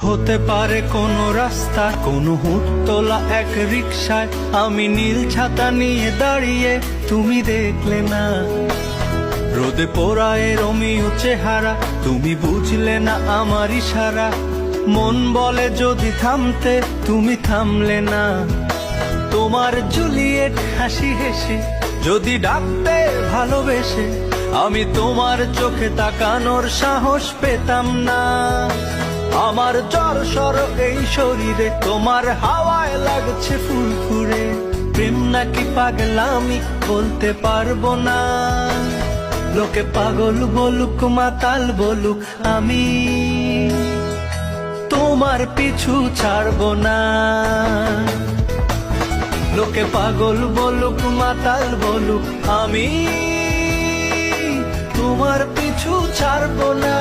হতে পারে কোনো রাস্তা, কোনো হুটতোলা এক রিকশায় আমি নীল ছাতা নিয়ে দাঁড়িয়ে, তুমি দেখলে না। রোদে পোড়ায় রোমিও চেহারা, তুমি বুঝলে না আমার ইশারা। মন বলে যদি থামতে, তুমি থামলে না। তোমার জুলিয়েট হাসি হেসে যদি ডাকতে ভালোবেসে, আমি তোমার চোখে তাকানোর সাহস পেতাম না। আমার জ্বর সর এই শরীরে, তোমার হাওয়ায় লাগছে ফুরফুরে। প্রেম নাকি পাগলামি বলতে পারবো না। লোকে পাগল বলুক, মাতাল বলুক, আমি তোমার পিছু ছাড়বো না। লোকে পাগল বলুক, মাতাল বলুক, আমি তোমার পিছু ছাড়বো না।